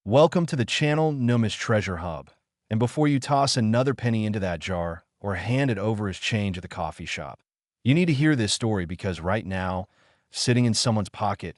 Welcome to the channel NUMIS TREASURE HUB. And before you toss another penny into that jar or hand it over as change at the coffee shop, you need to hear this story because right now, sitting in someone's pocket,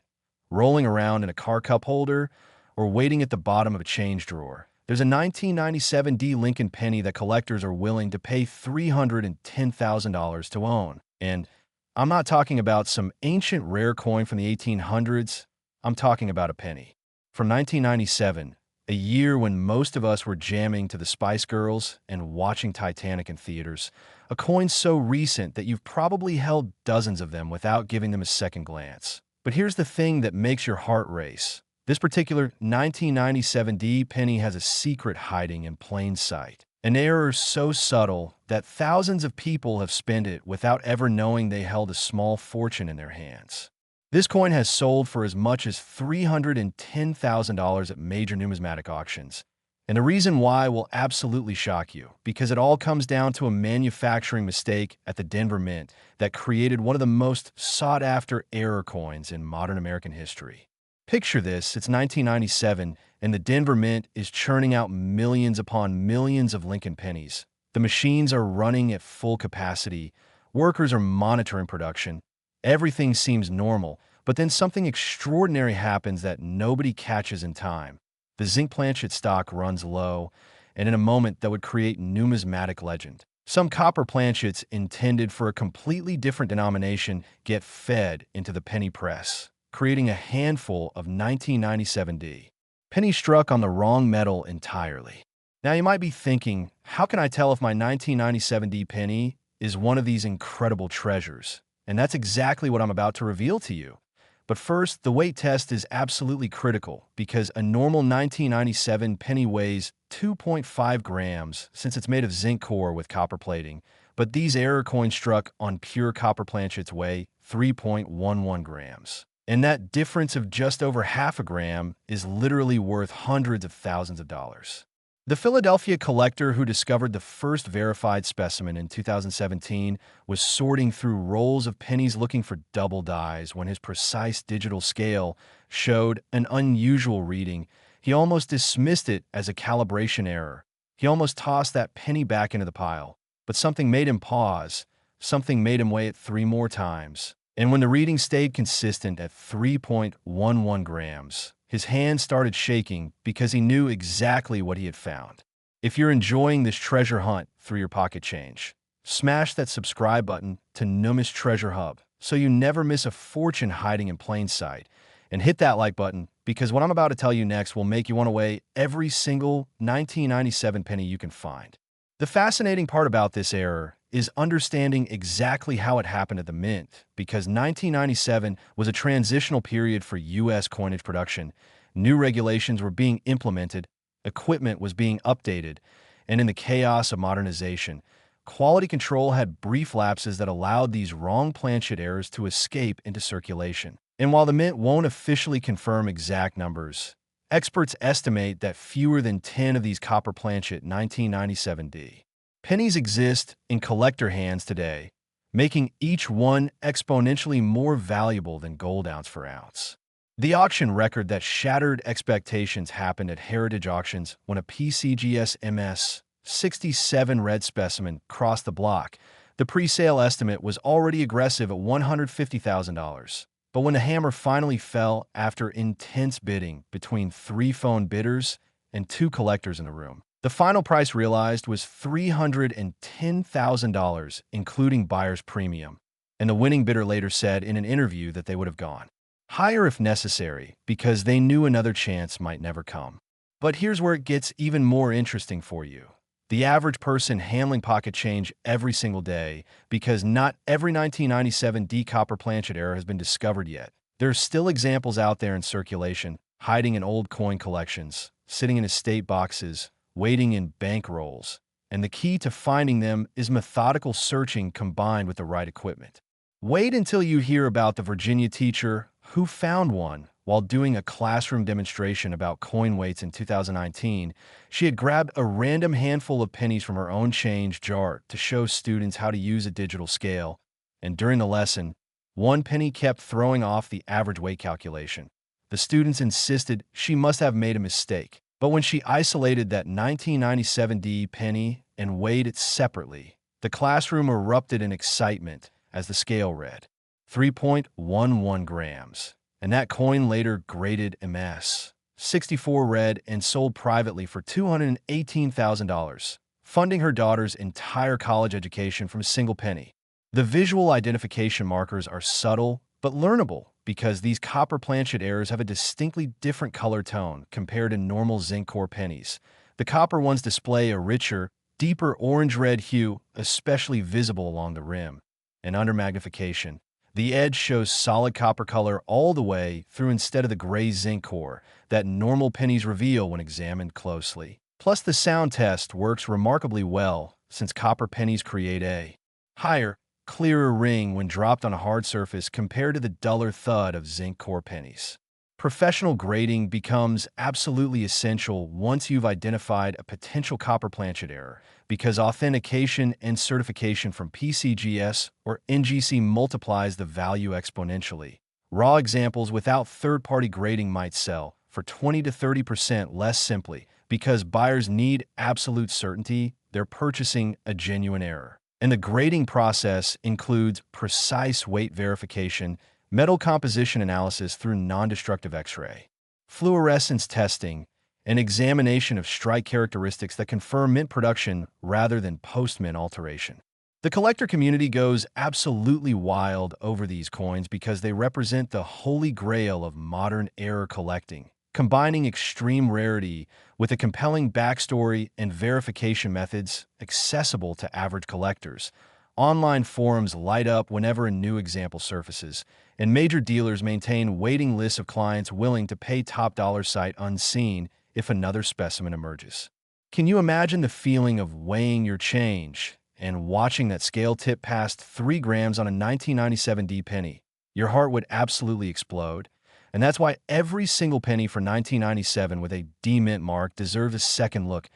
rolling around in a car cup holder, or waiting at the bottom of a change drawer, there's a 1997 D Lincoln penny that collectors are willing to pay $310,000 to own. And I'm not talking about some ancient rare coin from the 1800s. I'm talking about a penny. From 1997, a year when most of us were jamming to the Spice Girls and watching Titanic in theaters, a coin so recent that you've probably held dozens of them without giving them a second glance. But here's the thing that makes your heart race. This particular 1997 D penny has a secret hiding in plain sight. An error so subtle that thousands of people have spent it without ever knowing they held a small fortune in their hands. This coin has sold for as much as $310,000 at major numismatic auctions. And the reason why will absolutely shock you, because it all comes down to a manufacturing mistake at the Denver Mint that created one of the most sought-after error coins in modern American history. Picture this, it's 1997, and the Denver Mint is churning out millions upon millions of Lincoln pennies. The machines are running at full capacity, workers are monitoring production, everything seems normal, but then something extraordinary happens that nobody catches in time. The zinc planchet stock runs low, and in a moment that would create numismatic legend. Some copper planchets intended for a completely different denomination get fed into the penny press, creating a handful of 1997 D. Pennies struck on the wrong metal entirely. Now you might be thinking, how can I tell if my 1997 D penny is one of these incredible treasures? And that's exactly what I'm about to reveal to you. But first, the weight test is absolutely critical because a normal 1997 penny weighs 2.5 grams since it's made of zinc core with copper plating, but these error coins struck on pure copper planchets weigh 3.11 grams. And that difference of just over half a gram is literally worth hundreds of thousands of dollars. The Philadelphia collector who discovered the first verified specimen in 2017 was sorting through rolls of pennies looking for double dies when his precise digital scale showed an unusual reading. He almost dismissed it as a calibration error. He almost tossed that penny back into the pile. But something made him pause. Something made him weigh it 3 more times. And when the reading stayed consistent at 3.11 grams, his hand started shaking because he knew exactly what he had found. If you're enjoying this treasure hunt through your pocket change, smash that subscribe button to NUMIS TREASURE HUB so you never miss a fortune hiding in plain sight. And hit that like button because what I'm about to tell you next will make you want to weigh every single 1997 penny you can find. The fascinating part about this error is understanding exactly how it happened at the Mint, because 1997 was a transitional period for U.S. coinage production. New regulations were being implemented, equipment was being updated, and in the chaos of modernization, quality control had brief lapses that allowed these wrong planchet errors to escape into circulation. And while the Mint won't officially confirm exact numbers, experts estimate that fewer than 10 of these copper planchet 1997 D pennies exist in collector hands today, making each one exponentially more valuable than gold ounce for ounce. The auction record that shattered expectations happened at Heritage Auctions when a PCGS MS 67 red specimen crossed the block. The pre-sale estimate was already aggressive at $150,000. But when the hammer finally fell after intense bidding between 3 phone bidders and 2 collectors in the room, the final price realized was $310,000, including buyer's premium. And the winning bidder later said in an interview that they would have gone higher if necessary because they knew another chance might never come. But here's where it gets even more interesting for you. The average person handling pocket change every single day, because not every 1997 D copper planchet error has been discovered yet. There are still examples out there in circulation, hiding in old coin collections, sitting in estate boxes, waiting in bank rolls. And the key to finding them is methodical searching combined with the right equipment. Wait until you hear about the Virginia teacher who found one while doing a classroom demonstration about coin weights in 2019. She had grabbed a random handful of pennies from her own change jar to show students how to use a digital scale, and during the lesson, one penny kept throwing off the average weight calculation. The students insisted she must have made a mistake. But when she isolated that 1997D penny and weighed it separately, the classroom erupted in excitement as the scale read 3.11 grams. And that coin later graded MS 64 read and sold privately for $218,000, funding her daughter's entire college education from a single penny. The visual identification markers are subtle but learnable because these copper planchet errors have a distinctly different color tone compared to normal zinc core pennies. The copper ones display a richer, deeper orange-red hue, especially visible along the rim. And under magnification, the edge shows solid copper color all the way through instead of the gray zinc core that normal pennies reveal when examined closely. Plus, the sound test works remarkably well since copper pennies create a higher, clearer ring when dropped on a hard surface compared to the duller thud of zinc core pennies. Professional grading becomes absolutely essential once you've identified a potential copper planchet error, because authentication and certification from PCGS or NGC multiplies the value exponentially. Raw examples without third-party grading might sell for 20 to 30% less simply because buyers need absolute certainty they're purchasing a genuine error. And the grading process includes precise weight verification, metal composition analysis through non-destructive X-ray, fluorescence testing, and examination of strike characteristics that confirm mint production rather than post-mint alteration. The collector community goes absolutely wild over these coins because they represent the holy grail of modern error collecting, combining extreme rarity with a compelling backstory and verification methods accessible to average collectors. Online forums light up whenever a new example surfaces, and major dealers maintain waiting lists of clients willing to pay top dollar sight unseen if another specimen emerges. Can you imagine the feeling of weighing your change and watching that scale tip past 3 grams on a 1997D penny? Your heart would absolutely explode. And that's why every single penny for 1997 with a D mint mark deserves a second look,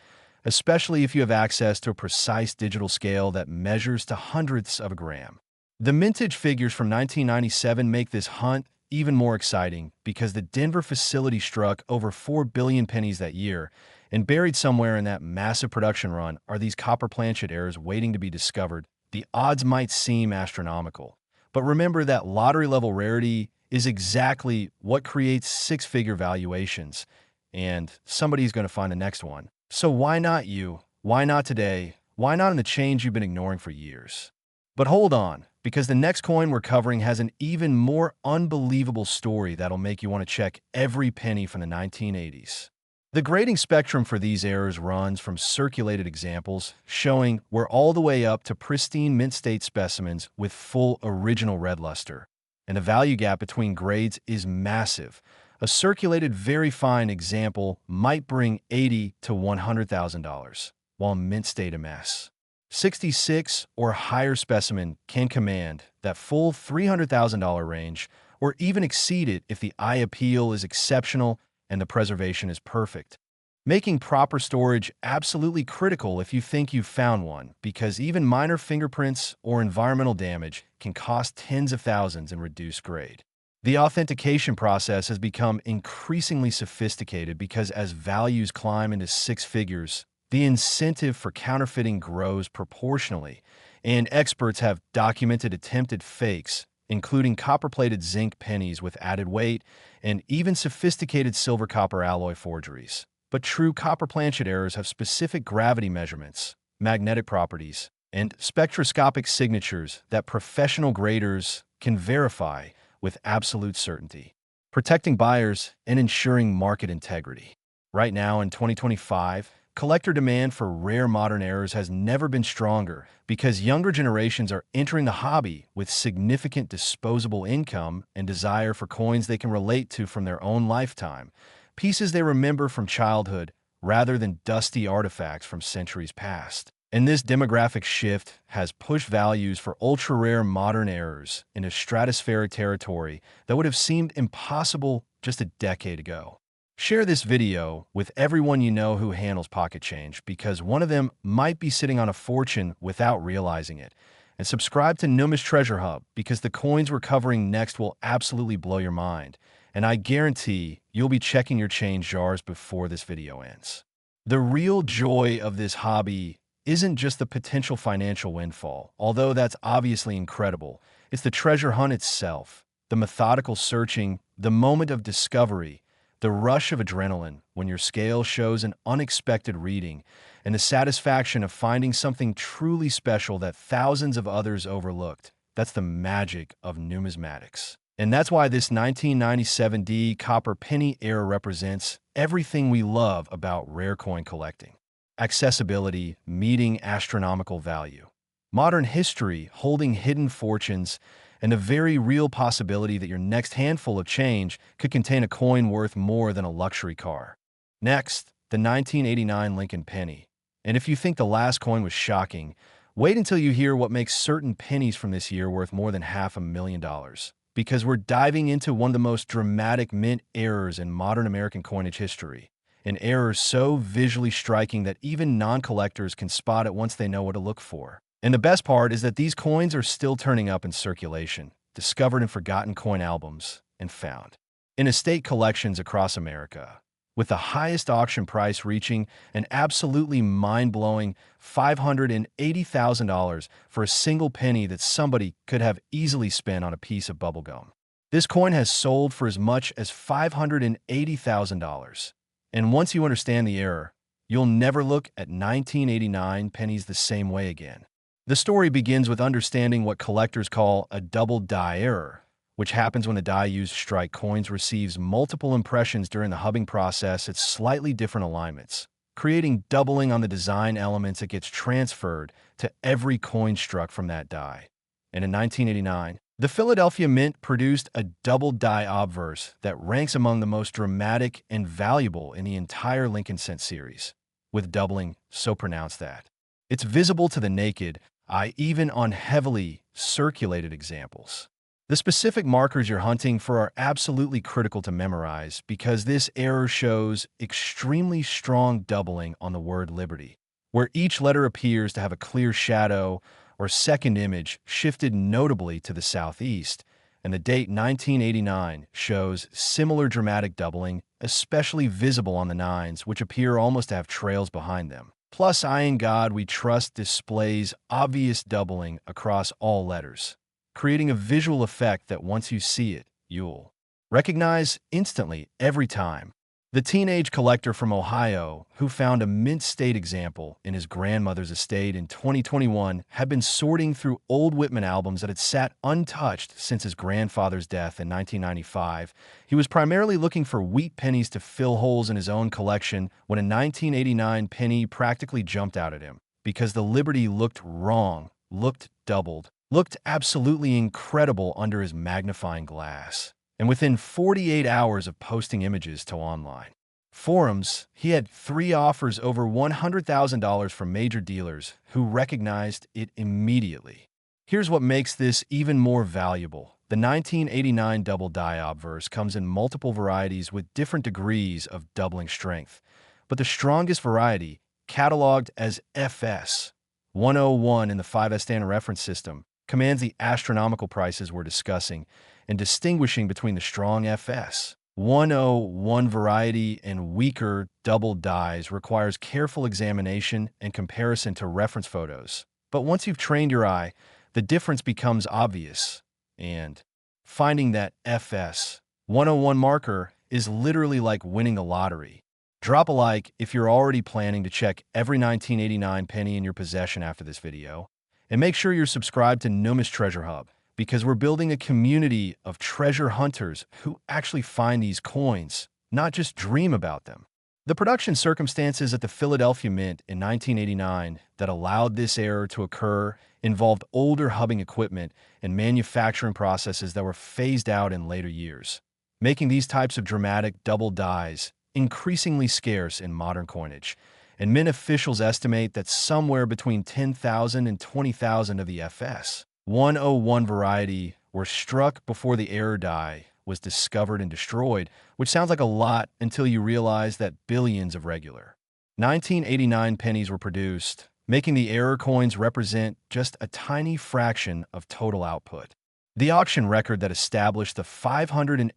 especially if you have access to a precise digital scale that measures to hundredths of a gram. The mintage figures from 1997 make this hunt even more exciting because the Denver facility struck over 4 billion pennies that year, and buried somewhere in that massive production run are these copper planchet errors waiting to be discovered. The odds might seem astronomical, but remember that lottery-level rarity is exactly what creates six-figure valuations, and somebody's going to find the next one. So why not you? Why not today? Why not in the change you've been ignoring for years? But hold on, because the next coin we're covering has an even more unbelievable story that'll make you want to check every penny from the 1980s. The grading spectrum for these errors runs from circulated examples, showing we're all the way up to pristine mint state specimens with full original red luster. And the value gap between grades is massive. A circulated very fine example might bring $80,000 to $100,000, while mint state MS 66 or higher specimen can command that full $300,000 range, or even exceed it if the eye appeal is exceptional and the preservation is perfect. Making proper storage absolutely critical if you think you've found one, because even minor fingerprints or environmental damage can cost tens of thousands in reduced grade. The authentication process has become increasingly sophisticated because as values climb into six figures, the incentive for counterfeiting grows proportionally, and experts have documented attempted fakes, including copper-plated zinc pennies with added weight and even sophisticated silver-copper alloy forgeries. But true copper planchet errors have specific gravity measurements, magnetic properties, and spectroscopic signatures that professional graders can verify with absolute certainty, protecting buyers and ensuring market integrity. Right now, in 2025, collector demand for rare modern errors has never been stronger because younger generations are entering the hobby with significant disposable income and desire for coins they can relate to from their own lifetime, pieces they remember from childhood rather than dusty artifacts from centuries past. And this demographic shift has pushed values for ultra-rare modern errors into stratospheric territory that would have seemed impossible just a decade ago. Share this video with everyone you know who handles pocket change, because one of them might be sitting on a fortune without realizing it. And subscribe to NUMIS Treasure Hub, because the coins we're covering next will absolutely blow your mind. and I guarantee you'll be checking your change jars before this video ends. The real joy of this hobby isn't just the potential financial windfall, although that's obviously incredible. It's the treasure hunt itself, the methodical searching, the moment of discovery, the rush of adrenaline when your scale shows an unexpected reading, and the satisfaction of finding something truly special that thousands of others overlooked. That's the magic of numismatics. And that's why this 1997 copper penny era represents everything we love about rare coin collecting. Accessibility meeting astronomical value. Modern history holding hidden fortunes, and the very real possibility that your next handful of change could contain a coin worth more than a luxury car. Next, the 1989 Lincoln penny. And if you think the last coin was shocking, wait until you hear what makes certain pennies from this year worth more than $500,000. Because we're diving into one of the most dramatic mint errors in modern American coinage history. An error so visually striking that even non-collectors can spot it once they know what to look for. And the best part is that these coins are still turning up in circulation, discovered in forgotten coin albums, and found in estate collections across America, with the highest auction price reaching an absolutely mind-blowing $580,000 for a single penny that somebody could have easily spent on a piece of bubblegum. This coin has sold for as much as $580,000. And once you understand the error, you'll never look at 1989 pennies the same way again. The story begins with understanding what collectors call a double die error, which happens when the die used to strike coins receives multiple impressions during the hubbing process at slightly different alignments, creating doubling on the design elements that gets transferred to every coin struck from that die. And in 1989, the Philadelphia Mint produced a double die obverse that ranks among the most dramatic and valuable in the entire Lincoln Cent series, with doubling so pronounced that it's visible to the naked eye even on heavily circulated examples. The specific markers you're hunting for are absolutely critical to memorize because this error shows extremely strong doubling on the word liberty, where each letter appears to have a clear shadow or second image shifted notably to the southeast, and the date 1989 shows similar dramatic doubling, especially visible on the nines, which appear almost to have trails behind them. Plus, I in God We Trust displays obvious doubling across all letters, creating a visual effect that once you see it, you'll recognize instantly every time. The teenage collector from Ohio, who found a mint state example in his grandmother's estate in 2021, had been sorting through old Whitman albums that had sat untouched since his grandfather's death in 1995. He was primarily looking for wheat pennies to fill holes in his own collection when a 1989 penny practically jumped out at him because the Liberty looked wrong, looked doubled, looked absolutely incredible under his magnifying glass. And within 48 hours of posting images to online forums, he had 3 offers over $100,000 from major dealers who recognized it immediately. Here's what makes this even more valuable. The 1989 double die obverse comes in multiple varieties with different degrees of doubling strength, but the strongest variety, cataloged as FS 101 in the 5S standard reference system, commands the astronomical prices we're discussing, and distinguishing between the strong FS 101 variety and weaker double dies requires careful examination and comparison to reference photos. But once you've trained your eye, the difference becomes obvious, and finding that FS 101 marker is literally like winning the lottery. Drop a like if you're already planning to check every 1989 penny in your possession after this video, and make sure you're subscribed to NUMIS Treasure Hub, because we're building a community of treasure hunters who actually find these coins, not just dream about them. The production circumstances at the Philadelphia Mint in 1989 that allowed this error to occur involved older hubbing equipment and manufacturing processes that were phased out in later years, making these types of dramatic double dies increasingly scarce in modern coinage. And mint officials estimate that somewhere between 10,000 and 20,000 of the FS 101 variety were struck before the error die was discovered and destroyed, which sounds like a lot until you realize that billions of regular 1989 pennies were produced, making the error coins represent just a tiny fraction of total output. The auction record that established the $580,000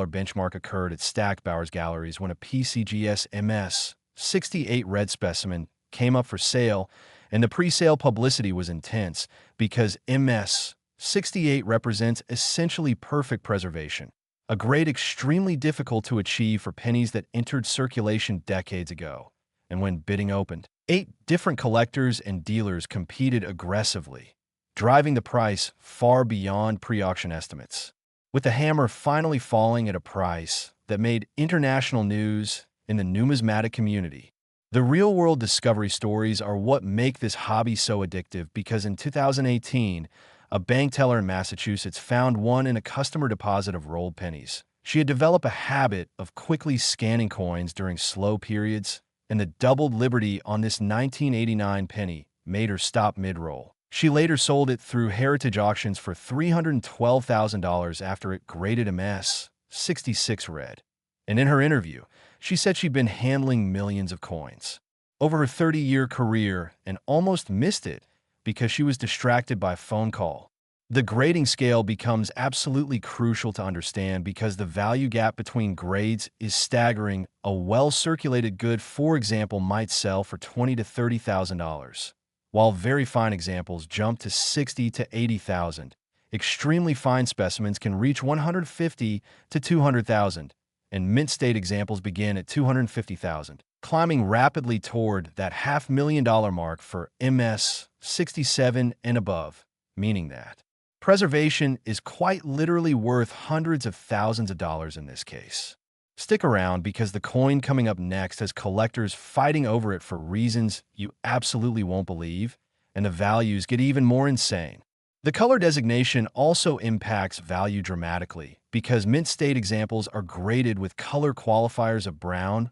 benchmark occurred at Stackbauer's Galleries when a PCGS MS-68 red specimen came up for sale, and the pre-sale publicity was intense because MS-68 represents essentially perfect preservation, a grade extremely difficult to achieve for pennies that entered circulation decades ago. And when bidding opened, 8 different collectors and dealers competed aggressively, driving the price far beyond pre-auction estimates, with the hammer finally falling at a price that made international news in the numismatic community. The real-world discovery stories are what make this hobby so addictive because in 2018, a bank teller in Massachusetts found one in a customer deposit of rolled pennies. She had developed a habit of quickly scanning coins during slow periods, and the doubled liberty on this 1989 penny made her stop mid-roll. She later sold it through heritage auctions for $312,000 after it graded MS-66 red. And in her interview, she said she'd been handling millions of coins over her 30-year career and almost missed it because she was distracted by a phone call. The grading scale becomes absolutely crucial to understand because the value gap between grades is staggering. A well-circulated good, for example, might sell for $20,000 to $30,000, while very fine examples jump to $60,000 to $80,000. Extremely fine specimens can reach $150,000 to $200,000, and mint-state examples begin at $250,000, climbing rapidly toward that $500,000 mark for MS-67 and above, meaning that preservation is quite literally worth hundreds of thousands of dollars in this case. Stick around because the coin coming up next has collectors fighting over it for reasons you absolutely won't believe, and the values get even more insane. The color designation also impacts value dramatically because mint state examples are graded with color qualifiers of brown,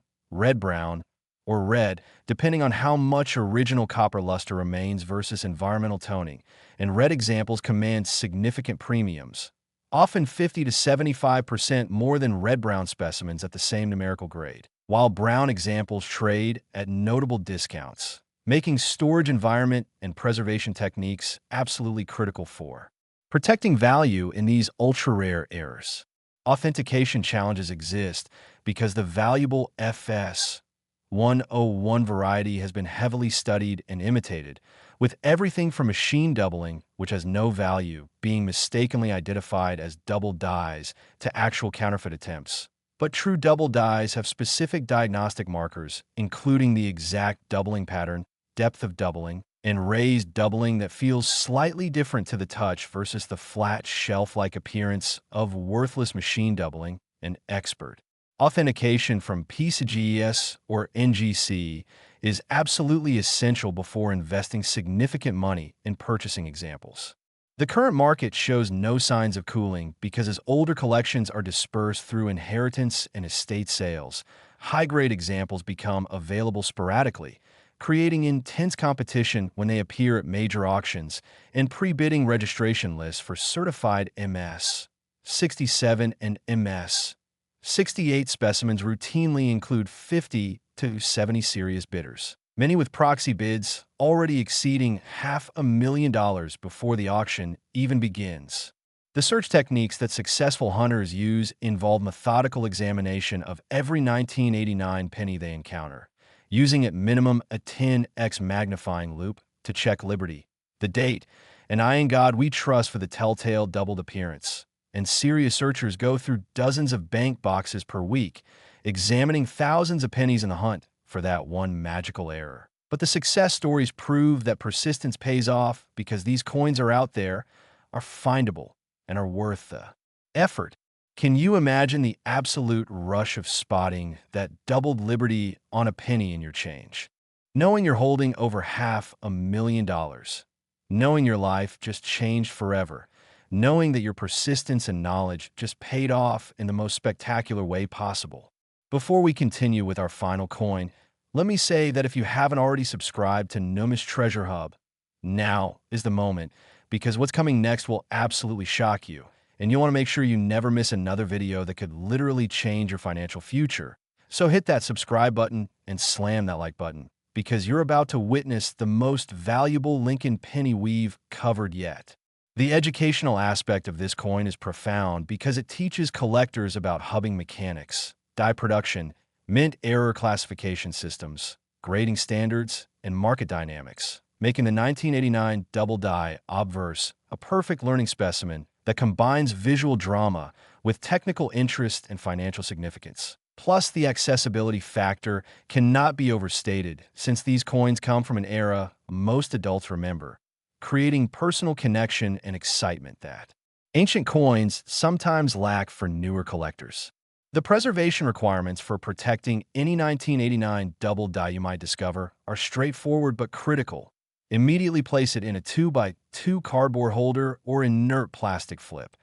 or red, depending on how much original copper luster remains versus environmental toning, and red examples command significant premiums, often 50 to 75% more than red-brown specimens at the same numerical grade, while brown examples trade at notable discounts, making storage environment and preservation techniques absolutely critical for protecting value in these ultra-rare errors. Authentication challenges exist because the valuable FS 101 variety has been heavily studied and imitated, with everything from machine doubling, which has no value, being mistakenly identified as double dies, to actual counterfeit attempts. But true double dies have specific diagnostic markers, including the exact doubling pattern, depth of doubling, and raised doubling that feels slightly different to the touch versus the flat shelf-like appearance of worthless machine doubling. An expert authentication from PCGS or NGC is absolutely essential before investing significant money in purchasing examples. The current market shows no signs of cooling because as older collections are dispersed through inheritance and estate sales, high-grade examples become available sporadically, creating intense competition when they appear at major auctions and pre-bidding registration lists for certified MS-67 and MS-68 specimens routinely include 50 to 70 serious bidders, many with proxy bids already exceeding $500,000 before the auction even begins. The search techniques that successful hunters use involve methodical examination of every 1989 penny they encounter, using at minimum a 10x magnifying loupe to check liberty, the date, and eyeing God we trust for the telltale doubled appearance. And serious searchers go through dozens of bank boxes per week, examining thousands of pennies in the hunt for that one magical error. But the success stories prove that persistence pays off because these coins are out there, are findable, and are worth the effort. Can you imagine the absolute rush of spotting that doubled liberty on a penny in your change? Knowing you're holding over $500,000, knowing your life just changed forever, knowing that your persistence and knowledge just paid off in the most spectacular way possible. Before we continue with our final coin, let me say that if you haven't already subscribed to NUMIS Treasure Hub, now is the moment, because what's coming next will absolutely shock you, and you want to make sure you never miss another video that could literally change your financial future. So hit that subscribe button and slam that like button, because you're about to witness the most valuable Lincoln penny we've covered yet. The educational aspect of this coin is profound because it teaches collectors about hubbing mechanics, die production, mint error classification systems, grading standards, and market dynamics, making the 1989 double die obverse a perfect learning specimen that combines visual drama with technical interest and financial significance. Plus, the accessibility factor cannot be overstated since these coins come from an era most adults remember, creating personal connection and excitement that ancient coins sometimes lack for newer collectors. The preservation requirements for protecting any 1989 double die you might discover are straightforward but critical. Immediately place it in a 2x2 cardboard holder or inert plastic flip.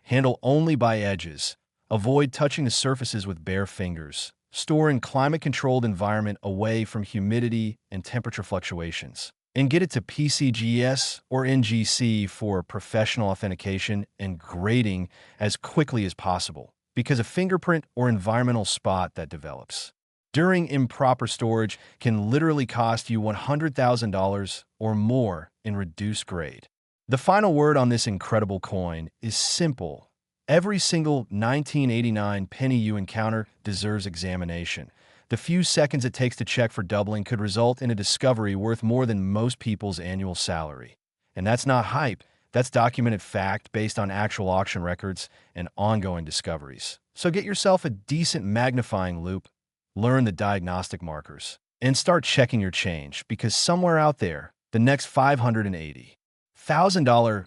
Handle only by edges. Avoid touching the surfaces with bare fingers. Store in climate-controlled environment away from humidity and temperature fluctuations. And get it to PCGS or NGC for professional authentication and grading as quickly as possible, because a fingerprint or environmental spot that develops during improper storage can literally cost you $100,000 or more in reduced grade. The final word on this incredible coin is simple. Every single 1989 penny you encounter deserves examination. The few seconds it takes to check for doubling could result in a discovery worth more than most people's annual salary. And that's not hype. That's documented fact based on actual auction records and ongoing discoveries. So get yourself a decent magnifying loupe, learn the diagnostic markers, and start checking your change, because somewhere out there, the next $580,000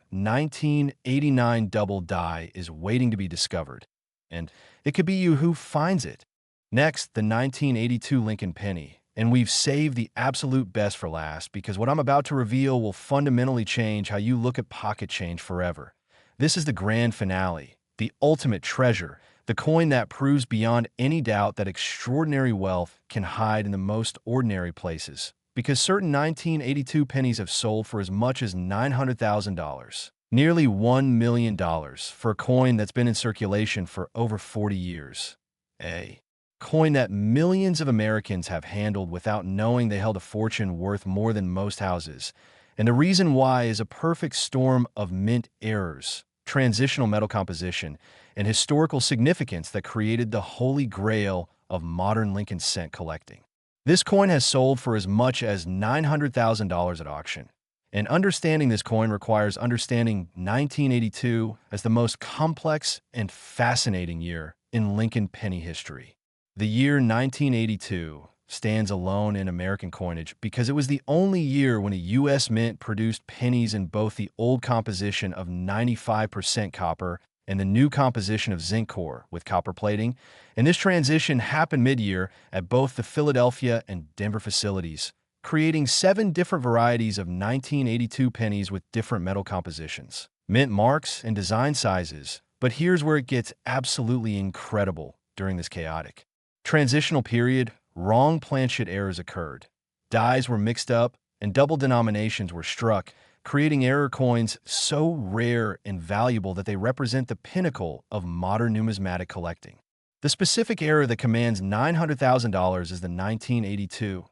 1989 double die is waiting to be discovered. And it could be you who finds it. Next, the 1982 Lincoln penny. And we've saved the absolute best for last, because what I'm about to reveal will fundamentally change how you look at pocket change forever. This is the grand finale, the ultimate treasure, the coin that proves beyond any doubt that extraordinary wealth can hide in the most ordinary places. Because certain 1982 pennies have sold for as much as $900,000, nearly $1 million for a coin that's been in circulation for over 40 years. A coin that millions of Americans have handled without knowing they held a fortune worth more than most houses. And the reason why is a perfect storm of mint errors, transitional metal composition, and historical significance that created the holy grail of modern Lincoln cent collecting. This coin has sold for as much as $900,000 at auction. And understanding this coin requires understanding 1982 as the most complex and fascinating year in Lincoln penny history. The year 1982 stands alone in American coinage because it was the only year when a U.S. mint produced pennies in both the old composition of 95% copper and the new composition of zinc core with copper plating, and this transition happened mid-year at both the Philadelphia and Denver facilities, creating 7 different varieties of 1982 pennies with different metal compositions, mint marks, and design sizes. But here's where it gets absolutely incredible during this chaotic transitional period. Wrong planchet errors occurred. Dies were mixed up, and double denominations were struck, creating error coins so rare and valuable that they represent the pinnacle of modern numismatic collecting. The specific error that commands $900,000 is the 1982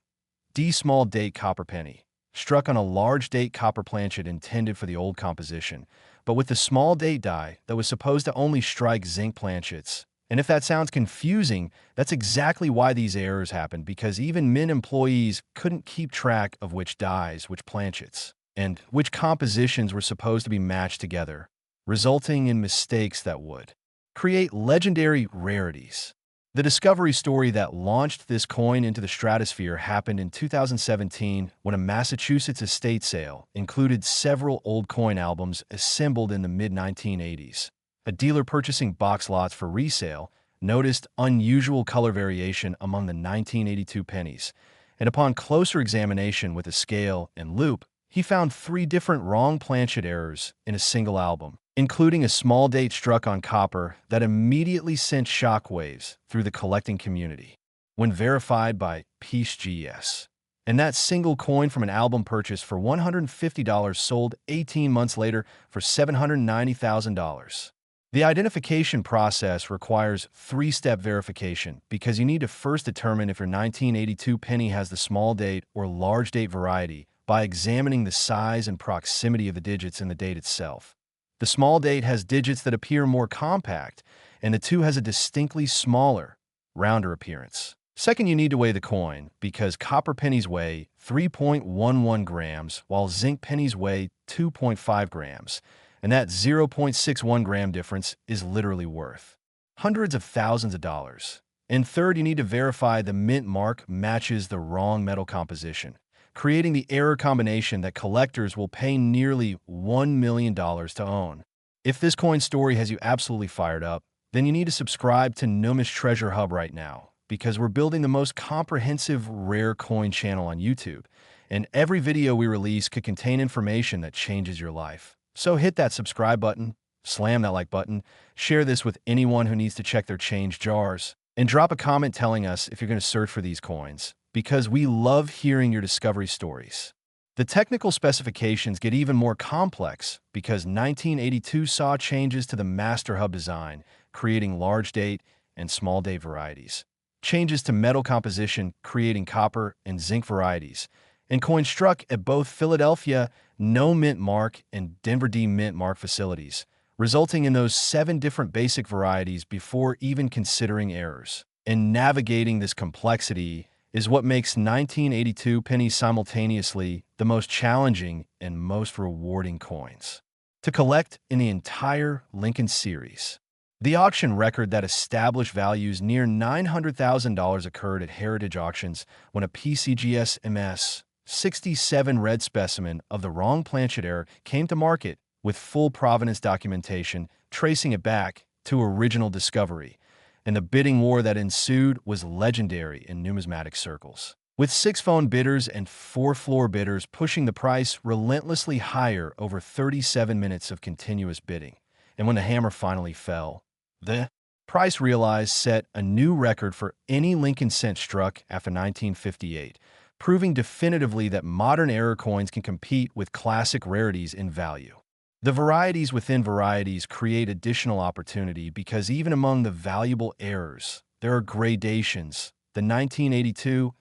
D small date copper penny, struck on a large date copper planchet intended for the old composition, but with the small date die that was supposed to only strike zinc planchets. And if that sounds confusing, that's exactly why these errors happened, because even mint employees couldn't keep track of which dies, which planchets, and which compositions were supposed to be matched together, resulting in mistakes that would create legendary rarities. The discovery story that launched this coin into the stratosphere happened in 2017 when a Massachusetts estate sale included several old coin albums assembled in the mid-1980s. A dealer purchasing box lots for resale noticed unusual color variation among the 1982 pennies, and upon closer examination with a scale and loupe, he found 3 different wrong planchet errors in a single album, including a small date struck on copper that immediately sent shockwaves through the collecting community when verified by PCGS. And that single coin from an album purchased for $150 sold 18 months later for $790,000. The identification process requires 3-step verification because you need to first determine if your 1982 penny has the small date or large date variety by examining the size and proximity of the digits in the date itself. The small date has digits that appear more compact, and the 2 has a distinctly smaller, rounder appearance. Second, you need to weigh the coin, because copper pennies weigh 3.11 grams, while zinc pennies weigh 2.5 grams, and that 0.61 gram difference is literally worth hundreds of thousands of dollars. And third, you need to verify the mint mark matches the wrong metal composition, creating the error combination that collectors will pay nearly $1 million to own. If this coin story has you absolutely fired up, then you need to subscribe to NUMIS Treasure Hub right now, because we're building the most comprehensive rare coin channel on YouTube, and every video we release could contain information that changes your life. So hit that subscribe button, slam that like button, share this with anyone who needs to check their change jars, and drop a comment telling us if you're going to search for these coins, because we love hearing your discovery stories. The technical specifications get even more complex because 1982 saw changes to the master hub design, creating large date and small date varieties, changes to metal composition, creating copper and zinc varieties, and coins struck at both Philadelphia No Mint Mark and Denver D Mint Mark facilities, resulting in those 7 different basic varieties before even considering errors. And navigating this complexity is what makes 1982 pennies simultaneously the most challenging and most rewarding coins to collect in the entire Lincoln series. The auction record that established values near $900,000 occurred at Heritage Auctions when a PCGS MS 67 red specimen of the wrong planchet error came to market with full provenance documentation tracing it back to original discovery, and the bidding war that ensued was legendary in numismatic circles, with 6 phone bidders and 4 floor bidders pushing the price relentlessly higher over 37 minutes of continuous bidding. And when the hammer finally fell, the price realized set a new record for any Lincoln cent struck after 1958, proving definitively that modern error coins can compete with classic rarities in value. The varieties within varieties create additional opportunity because even among the valuable errors, there are gradations. The 1982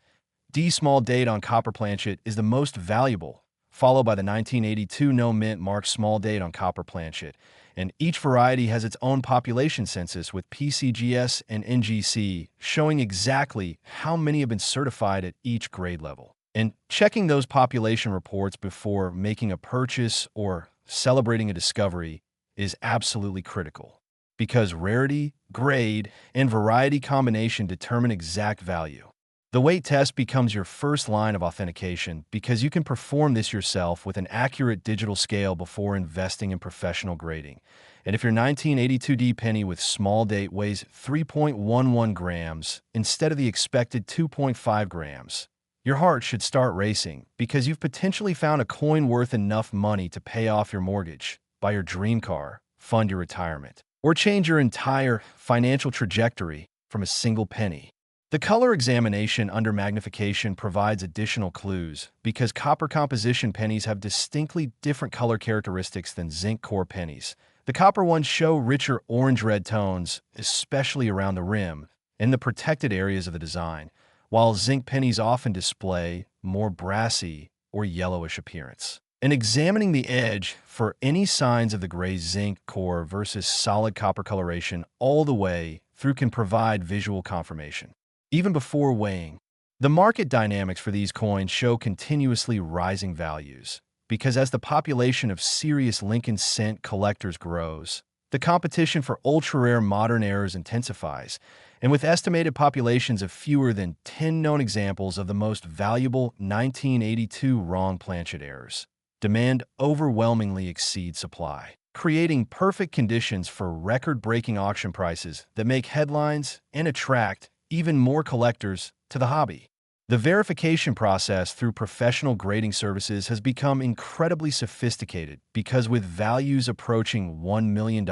D small date on copper planchet is the most valuable, followed by the 1982 No Mint Mark small date on copper planchet, and each variety has its own population census with PCGS and NGC showing exactly how many have been certified at each grade level. And checking those population reports before making a purchase or celebrating a discovery is absolutely critical, because rarity, grade, and variety combination determine exact value. The weight test becomes your first line of authentication because you can perform this yourself with an accurate digital scale before investing in professional grading. And if your 1982D penny with small date weighs 3.11 grams instead of the expected 2.5 grams, your heart should start racing because you've potentially found a coin worth enough money to pay off your mortgage, buy your dream car, fund your retirement, or change your entire financial trajectory from a single penny. The color examination under magnification provides additional clues because copper composition pennies have distinctly different color characteristics than zinc core pennies. The copper ones show richer orange-red tones, especially around the rim and the protected areas of the design, while zinc pennies often display more brassy or yellowish appearance. And examining the edge for any signs of the gray zinc core versus solid copper coloration all the way through can provide visual confirmation. Even before weighing, the market dynamics for these coins show continuously rising values, because as the population of serious Lincoln cent collectors grows, the competition for ultra-rare modern errors intensifies, and with estimated populations of fewer than 10 known examples of the most valuable 1982 wrong planchet errors, demand overwhelmingly exceeds supply, creating perfect conditions for record-breaking auction prices that make headlines and attract even more collectors to the hobby. The verification process through professional grading services has become incredibly sophisticated because with values approaching $1 million,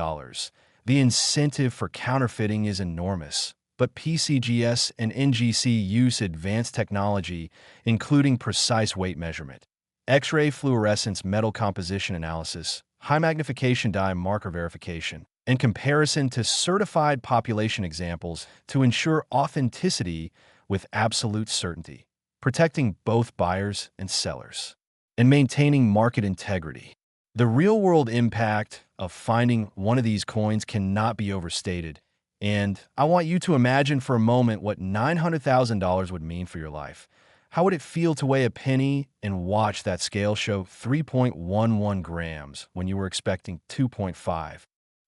the incentive for counterfeiting is enormous. But PCGS and NGC use advanced technology, including precise weight measurement, X-ray fluorescence metal composition analysis, high magnification dye marker verification, and comparison to certified population examples to ensure authenticity with absolute certainty, protecting both buyers and sellers, and maintaining market integrity. The real-world impact of finding one of these coins cannot be overstated, and I want you to imagine for a moment what $900,000 would mean for your life. How would it feel to weigh a penny and watch that scale show 3.11 grams when you were expecting 2.5?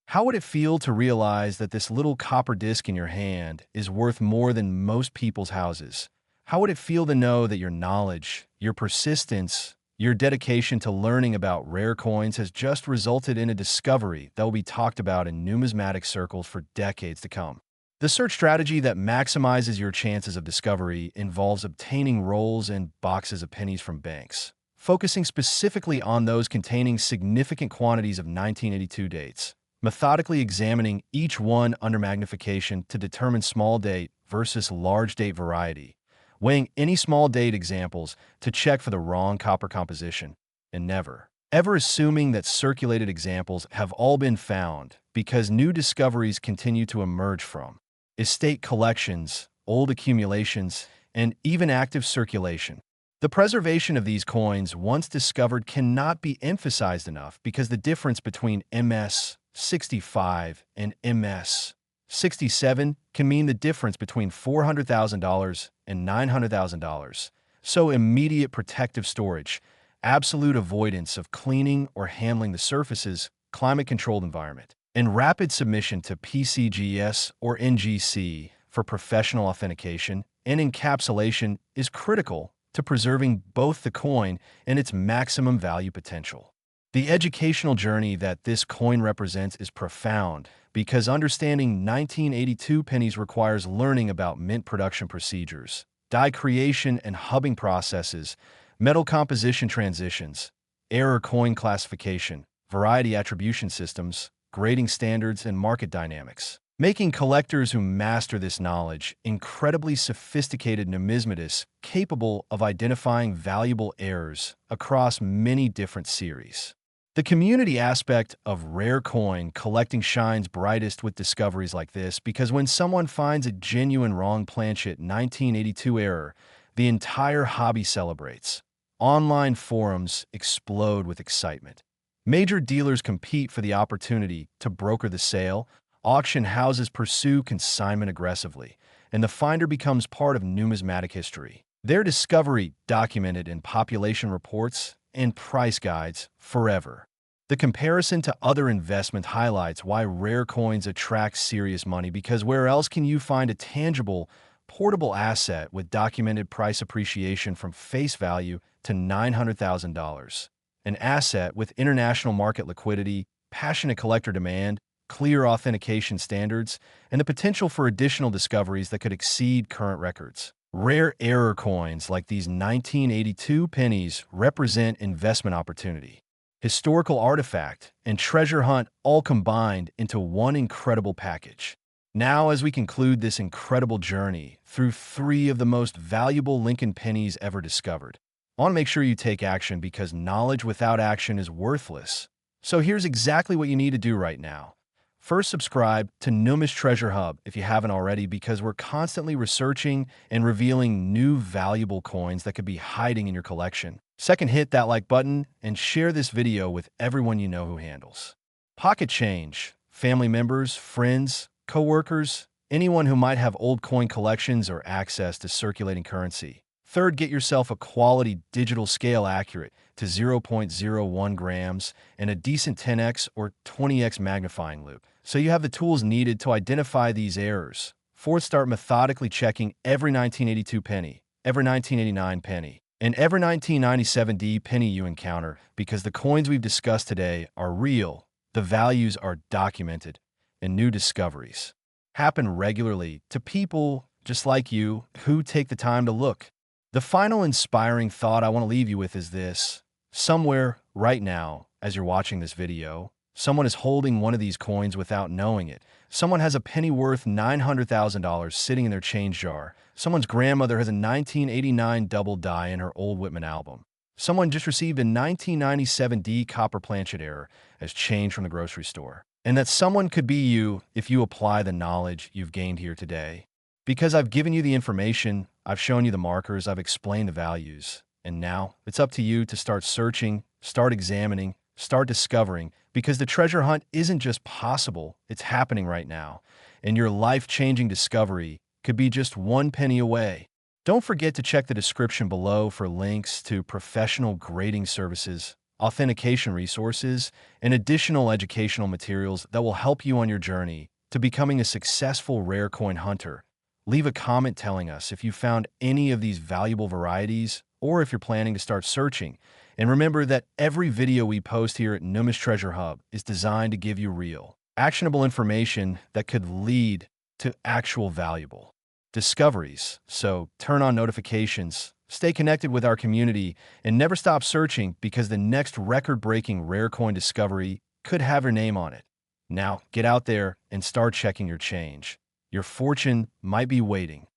How would it feel to realize that this little copper disc in your hand is worth more than most people's houses? How would it feel to know that your knowledge, your persistence, your dedication to learning about rare coins has just resulted in a discovery that will be talked about in numismatic circles for decades to come? The search strategy that maximizes your chances of discovery involves obtaining rolls and boxes of pennies from banks, focusing specifically on those containing significant quantities of 1982 dates, methodically examining each one under magnification to determine small date versus large date variety, weighing any small date examples to check for the wrong copper composition, and never, ever assuming that circulated examples have all been found, because new discoveries continue to emerge from estate collections, old accumulations, and even active circulation. The preservation of these coins once discovered cannot be emphasized enough because the difference between MS 65 and MS 67 can mean the difference between $400,000 and $900,000. So immediate protective storage, absolute avoidance of cleaning or handling the surfaces, climate-controlled environment, and rapid submission to PCGS or NGC for professional authentication and encapsulation is critical to preserving both the coin and its maximum value potential. The educational journey that this coin represents is profound because understanding 1982 pennies requires learning about mint production procedures, die creation and hubbing processes, metal composition transitions, error coin classification, variety attribution systems, grading standards, and market dynamics, making collectors who master this knowledge incredibly sophisticated numismatists capable of identifying valuable errors across many different series. The community aspect of rare coin collecting shines brightest with discoveries like this because when someone finds a genuine wrong planchet 1982 error, the entire hobby celebrates. Online forums explode with excitement. Major dealers compete for the opportunity to broker the sale, auction houses pursue consignment aggressively, and the finder becomes part of numismatic history. Their discovery documented in population reports and price guides forever. The comparison to other investment highlights why rare coins attract serious money because where else can you find a tangible, portable asset with documented price appreciation from face value to $900,000? An asset with international market liquidity, passionate collector demand, clear authentication standards, and the potential for additional discoveries that could exceed current records. Rare error coins like these 1982 pennies represent investment opportunity, historical artifact, and treasure hunt all combined into one incredible package. Now, as we conclude this incredible journey through 3 of the most valuable Lincoln pennies ever discovered, I want to make sure you take action because knowledge without action is worthless. So here's exactly what you need to do right now. First, subscribe to NUMIS TREASURE HUB if you haven't already because we're constantly researching and revealing new valuable coins that could be hiding in your collection. Second, hit that like button and share this video with everyone you know who handles pocket change, family members, friends, coworkers, anyone who might have old coin collections or access to circulating currency. Third, get yourself a quality digital scale accurate to 0.01 grams and a decent 10x or 20x magnifying loupe, so you have the tools needed to identify these errors. Fourth, start methodically checking every 1982 penny, every 1989 penny, and every 1997D penny you encounter because the coins we've discussed today are real, the values are documented, and new discoveries happen regularly to people just like you who take the time to look. The final inspiring thought I want to leave you with is this. Somewhere right now, as you're watching this video, someone is holding one of these coins without knowing it. Someone has a penny worth $900,000 sitting in their change jar. Someone's grandmother has a 1989 double die in her old Whitman album. Someone just received a 1997D copper planchet error as change from the grocery store. And that someone could be you if you apply the knowledge you've gained here today. Because I've given you the information, I've shown you the markers, I've explained the values, and now it's up to you to start searching, start examining, Start discovering, because the treasure hunt isn't just possible, it's happening right now. And your life-changing discovery could be just one penny away. Don't forget to check the description below for links to professional grading services, authentication resources, and additional educational materials that will help you on your journey to becoming a successful rare coin hunter. Leave a comment telling us if you found any of these valuable varieties or if you're planning to start searching. And remember that every video we post here at NUMIS Treasure Hub is designed to give you real, actionable information that could lead to actual valuable discoveries. So turn on notifications, stay connected with our community, and never stop searching, because the next record-breaking rare coin discovery could have your name on it. Now, get out there and start checking your change. Your fortune might be waiting.